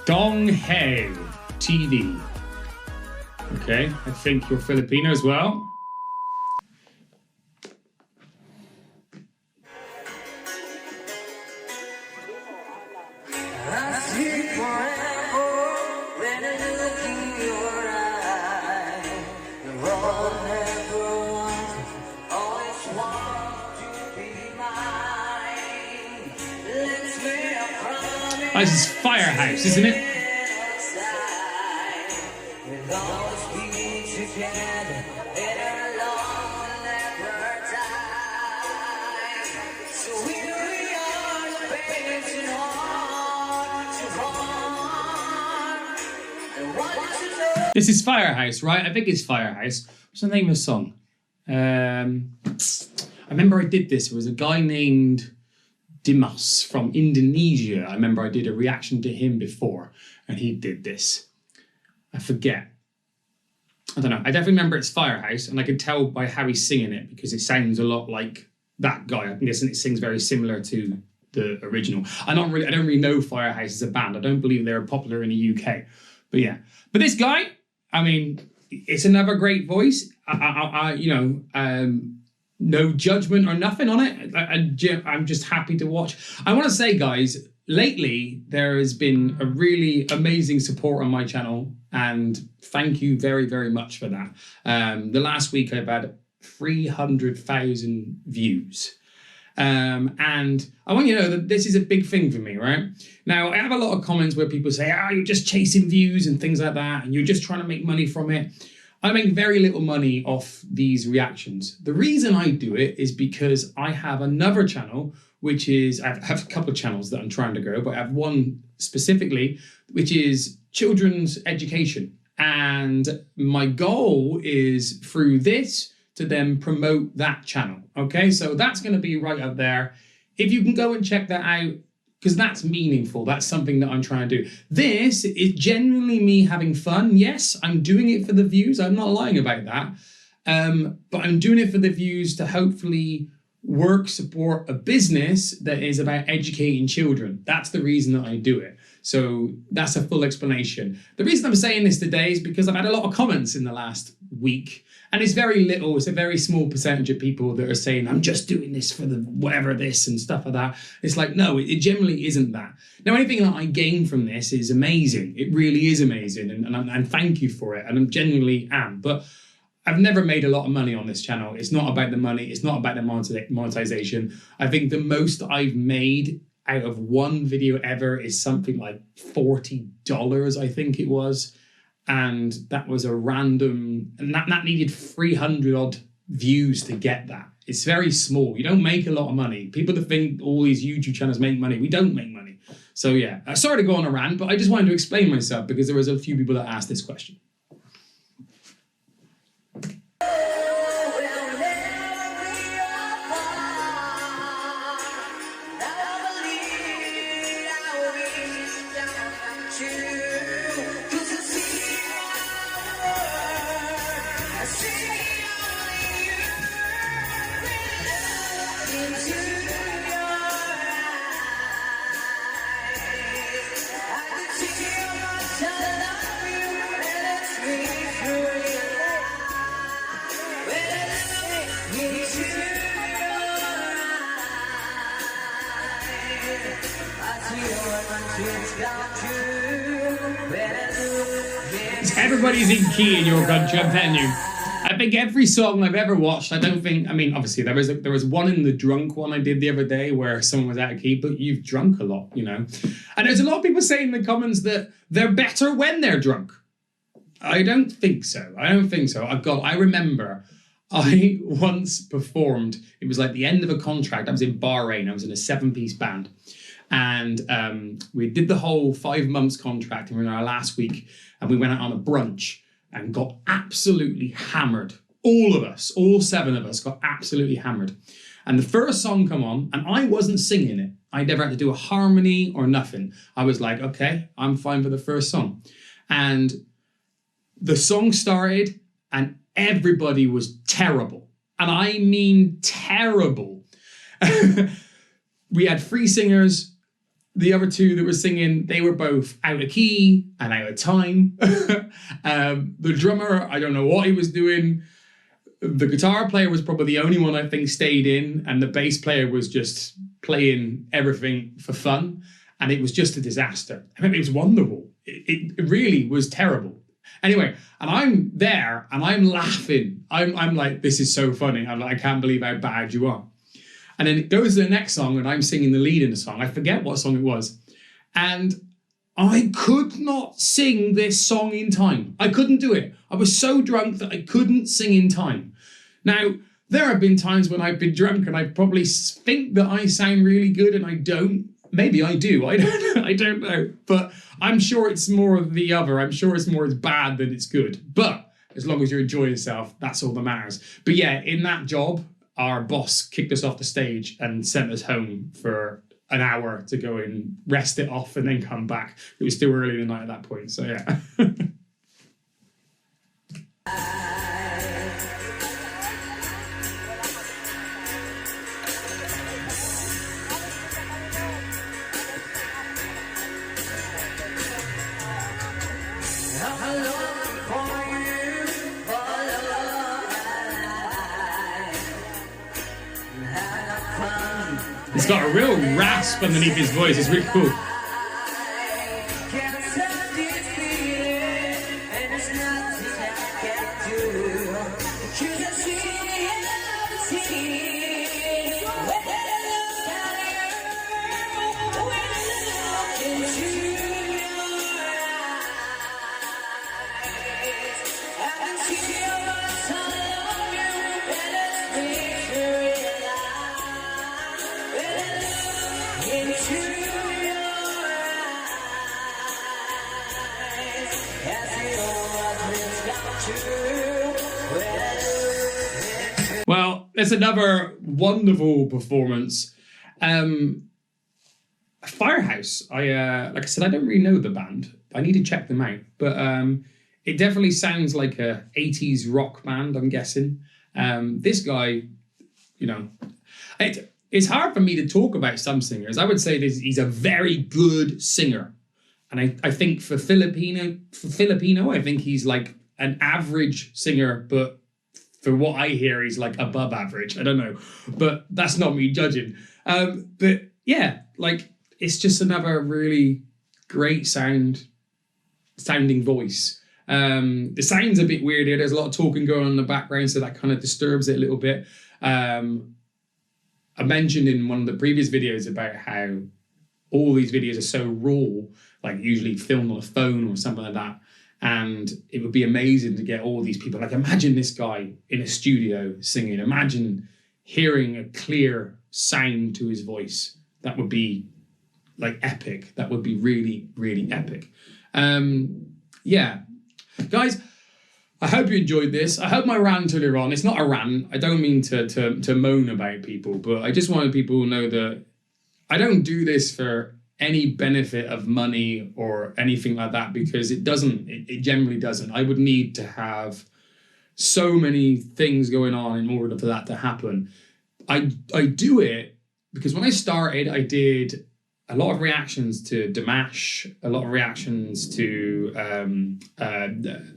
Drunken TV. Okay, I think you're Filipino as well. Oh, this is Firehouse, isn't it? This is Firehouse, right? I think it's Firehouse. What's the name of the song? I remember I did this. There was a guy named Dimas from Indonesia. I remember I did a reaction to him before, and he did this. I forget. I don't know. I definitely remember it's Firehouse, and I could tell by how he's singing it because it sounds a lot like that guy. I'm guessing it sings very similar to the original. I don't really know Firehouse as a band. I don't believe they're popular in the UK. But yeah. But this guy, I mean, it's another great voice. No judgment or nothing on it. I'm just happy to watch. I want to say, guys, lately there has been a really amazing support on my channel, and thank you very, very much for that. The last week I've had 300,000 views. And I want you to know that this is a big thing for me, right? Now, I have a lot of comments where people say, you're just chasing views and things like that, and you're just trying to make money from it. I make very little money off these reactions. The reason I do it is because I have another channel, which is, I have a couple of channels that I'm trying to grow, but I have one specifically, which is children's education. And my goal is through this to then promote that channel. Okay, so that's going to be right up there. If you can go and check that out, because that's meaningful. That's something that I'm trying to do. This is genuinely me having fun. Yes, I'm doing it for the views. I'm not lying about that. But I'm doing it for the views to hopefully support a business that is about educating children. That's the reason that I do it. So that's a full explanation. The reason I'm saying this today is because I've had a lot of comments in the last week, and it's very little. It's a very small percentage of people that are saying, I'm just doing this for the whatever this and stuff like that. It's like, no, it generally isn't that. Now, anything that I gain from this is amazing. It really is amazing. And thank you for it. And I genuinely am. But I've never made a lot of money on this channel. It's not about the money. It's not about the monetization. I think the most I've made out of one video ever is something like $40, I think it was. And that was a random, and that needed 300 odd views to get that. It's very small. You don't make a lot of money. People that think all these YouTube channels make money, we don't make money. So yeah, sorry to go on a rant, but I just wanted to explain myself because there was a few people that asked this question. Everybody's in key in your country, I'm telling you. I think every song I've ever watched, obviously there was one in the drunk one I did the other day where someone was out of key, but you've drunk a lot, you know. And there's a lot of people saying in the comments that they're better when they're drunk. I don't think so. I remember I once performed, it was like the end of a contract. I was in Bahrain, I was in a 7-piece band. And we did the whole 5 months contract, and we were in our last week, and we went out on a brunch and got absolutely hammered. All of us, all 7 of us got absolutely hammered. And the first song come on, and I wasn't singing it. I never had to do a harmony or nothing. I was like, okay, I'm fine for the first song. And the song started, and everybody was terrible. And I mean terrible. We had 3 singers. the other two that were singing, they were both out of key and out of time. The drummer, I don't know what he was doing. The guitar player was probably the only one I think stayed in, and the bass player was just playing everything for fun, and it was just a disaster. I mean, it was wonderful. It really was terrible. Anyway, and I'm there and I'm laughing. I'm like, this is so funny. I'm like, I can't believe how bad you are. And then it goes to the next song and I'm singing the lead in the song. I forget what song it was. And I could not sing this song in time. I couldn't do it. I was so drunk that I couldn't sing in time. Now, there have been times when I've been drunk and I probably think that I sound really good and I don't. Maybe I do. I don't know. But I'm sure it's more of the other. I'm sure it's more as bad than it's good. But as long as you're enjoying yourself, that's all that matters. But yeah, in that job, our boss kicked us off the stage and sent us home for an hour to go and rest it off and then come back. It was still early in the night at that point. So yeah. He's got a real rasp underneath his voice. It's really cool. Well, there's another wonderful performance. Firehouse. Like I said, I don't really know the band. I need to check them out. But it definitely sounds like a 80s rock band, I'm guessing. This guy, you know, it's hard for me to talk about some singers. I would say he's a very good singer. And I think for Filipino, I think he's like an average singer, but for what I hear, he's like above average. I don't know, but that's not me judging. But yeah, like it's just another really great sounding voice. The sound's a bit weird here. There's a lot of talking going on in the background, so that kind of disturbs it a little bit. I mentioned in one of the previous videos about how all these videos are so raw, like usually filmed on a phone or something like that. And it would be amazing to get all these people. Like, imagine this guy in a studio singing. Imagine hearing a clear sound to his voice. That would be like epic. That would be really, really epic. Yeah. Guys, I hope you enjoyed this. I hope my rant earlier on, it's not a rant. I don't mean to moan about people, but I just wanted people to know that I don't do this for any benefit of money or anything like that, because it generally doesn't. I would need to have so many things going on in order for that to happen. I do it because when I started, I did a lot of reactions to Dimash, a lot of reactions to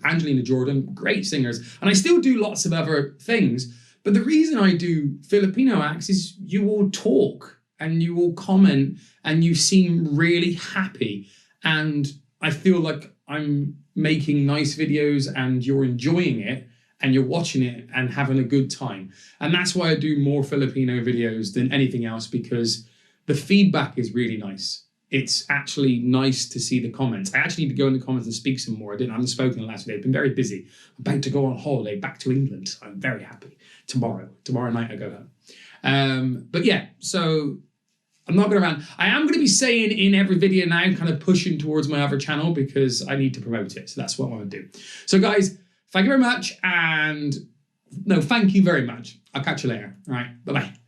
Angelina Jordan, great singers, and I still do lots of other things. But the reason I do Filipino acts is you all talk and you all comment and you seem really happy. And I feel like I'm making nice videos and you're enjoying it and you're watching it and having a good time. And that's why I do more Filipino videos than anything else, because the feedback is really nice. It's actually nice to see the comments. I actually need to go in the comments and speak some more. I haven't spoken in the last video. I've been very busy. I'm about to go on holiday back to England. So I'm very happy. Tomorrow night I go home. But yeah, so I'm not going to rant. I am going to be saying in every video now, kind of pushing towards my other channel because I need to promote it. So that's what I want to do. So guys, thank you very much. And no, thank you very much. I'll catch you later. All right. Bye-bye.